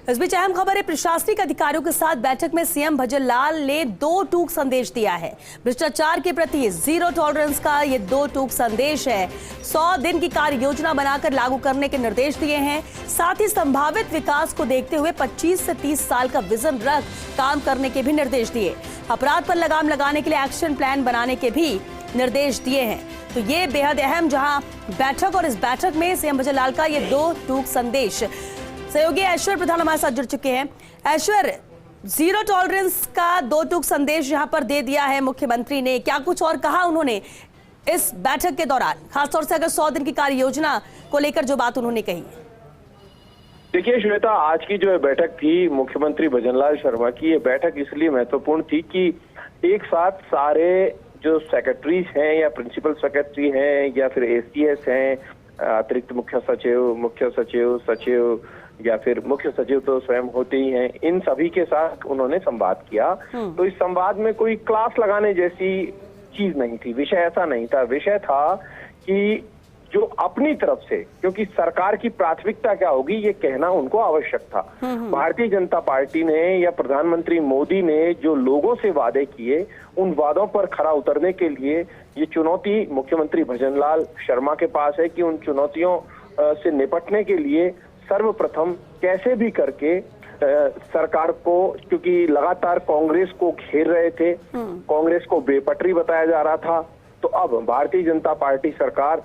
इस बीच अहम खबर है, प्रशासनिक अधिकारियों के साथ बैठक में सीएम भजनलाल ने 2 टूक संदेश दिया है। भ्रष्टाचार के प्रति जीरो टॉलरेंस का ये 2 टूक संदेश है। 100 दिन की कार्य योजना बनाकर लागू करने के निर्देश दिए हैं। साथ ही संभावित विकास को देखते हुए 25 से 30 साल का विजन रख काम करने के भी निर्देश दिए। अपराध पर लगाम लगाने के लिए एक्शन प्लान बनाने के भी निर्देश दिए हैं। तो ये बेहद अहम जहां बैठक, और इस बैठक में सीएम भजनलाल का ये 2 टूक संदेश। सहयोगी ऐश्वर प्रधान हमारे साथ जुड़ चुके हैं। ऐश्वर, जीरो टॉलरेंस का 2 टूक संदेश यहां पर दे दिया है मुख्यमंत्री ने, क्या कुछ और कहा उन्होंने इस बैठक के दौरान, खासतौर से अगर 100 दिन की कार्य योजना को लेकर जो बात उन्होंने कही? देखिए श्वेता, आज की जो बैठक थी मुख्यमंत्री भजनलाल शर्मा की, ये बैठक इसलिए महत्वपूर्ण थी कि एक साथ सारे जो सेक्रेटरीज हैं या प्रिंसिपल सेक्रेटरी हैं या फिर एसीएस हैं, अतिरिक्त मुख्य सचिव, सचिव या फिर मुख्य सचिव तो स्वयं होते ही हैं, इन सभी के साथ उन्होंने संवाद किया। तो इस संवाद में कोई क्लास लगाने जैसी चीज नहीं थी, विषय ऐसा नहीं था। विषय था कि जो अपनी तरफ से, क्योंकि सरकार की प्राथमिकता क्या होगी ये कहना उनको आवश्यक था। भारतीय जनता पार्टी ने या प्रधानमंत्री मोदी ने जो लोगों से वादे किए, उन वादों पर खरा उतरने के लिए ये चुनौती मुख्यमंत्री भजनलाल शर्मा के पास है कि उन चुनौतियों से निपटने के लिए सर्वप्रथम कैसे भी करके सरकार को, क्योंकि लगातार कांग्रेस को घेर रहे थे, कांग्रेस को बेपटरी बताया जा रहा था, तो अब भारतीय जनता पार्टी सरकार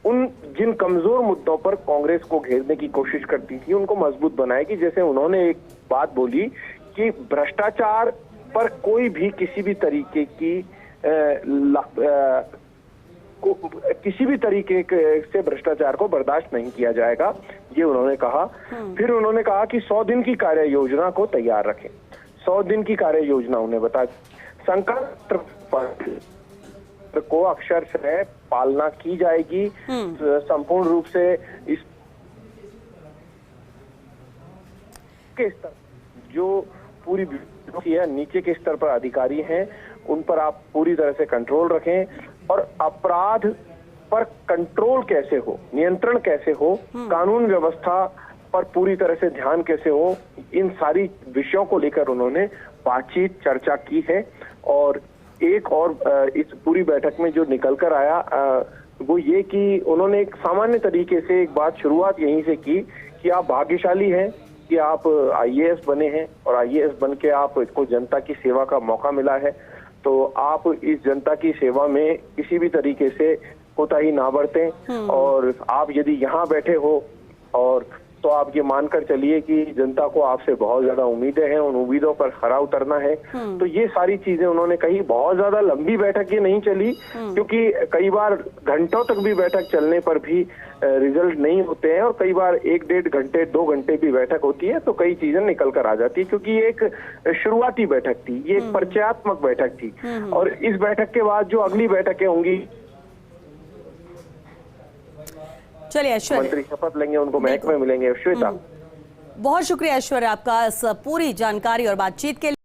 उन जिन कमजोर मुद्दों पर कांग्रेस को घेरने की कोशिश करती थी उनको मजबूत बनाएगी। जैसे उन्होंने एक बात बोली कि भ्रष्टाचार पर कोई भी किसी भी तरीके से भ्रष्टाचार को बर्दाश्त नहीं किया जाएगा, ये उन्होंने कहा। फिर उन्होंने कहा कि 100 दिन की कार्य योजना को तैयार रखें। 100 दिन की कार्य योजना उन्हें बता, संकल्प को अक्षर से पालना की जाएगी। संपूर्ण रूप से इस के स्तर जो पूरी नीचे के स्तर पर अधिकारी हैं उन पर आप पूरी तरह से कंट्रोल रखें, और अपराध पर कंट्रोल कैसे हो, नियंत्रण कैसे हो, कानून व्यवस्था पर पूरी तरह से ध्यान कैसे हो, इन सारी विषयों को लेकर उन्होंने बातचीत चर्चा की है। और एक और इस पूरी बैठक में जो निकल कर आया वो ये कि उन्होंने एक सामान्य तरीके से एक बात शुरुआत यहीं से की कि आप भाग्यशाली हैं कि आप आईएएस बने हैं, और आईएएस बन के आपको जनता की सेवा का मौका मिला है, तो आप इस जनता की सेवा में किसी भी तरीके से कोताही ना बरतें। और आप यदि यहाँ बैठे हो और तो आप ये मानकर चलिए कि जनता को आपसे बहुत ज्यादा उम्मीदें हैं, उन उम्मीदों पर खरा उतरना है। तो ये सारी चीजें उन्होंने कही। बहुत ज्यादा लंबी बैठक ये नहीं चली, क्योंकि कई बार घंटों तक भी बैठक चलने पर भी रिजल्ट नहीं होते हैं, और कई बार 1-1.5 घंटे 2 घंटे भी बैठक होती है तो कई चीजें निकल कर आ जाती है, क्योंकि ये एक शुरुआती बैठक थी, ये एक परिचयात्मक बैठक थी। और इस बैठक के बाद जो अगली बैठकें होंगी, चलिए ऐश्वर्य, मंत्री शपथ लेंगे, उनको महकमे मिलेंगे। श्वेता, बहुत शुक्रिया ऐश्वर्य आपका इस पूरी जानकारी और बातचीत के लिए।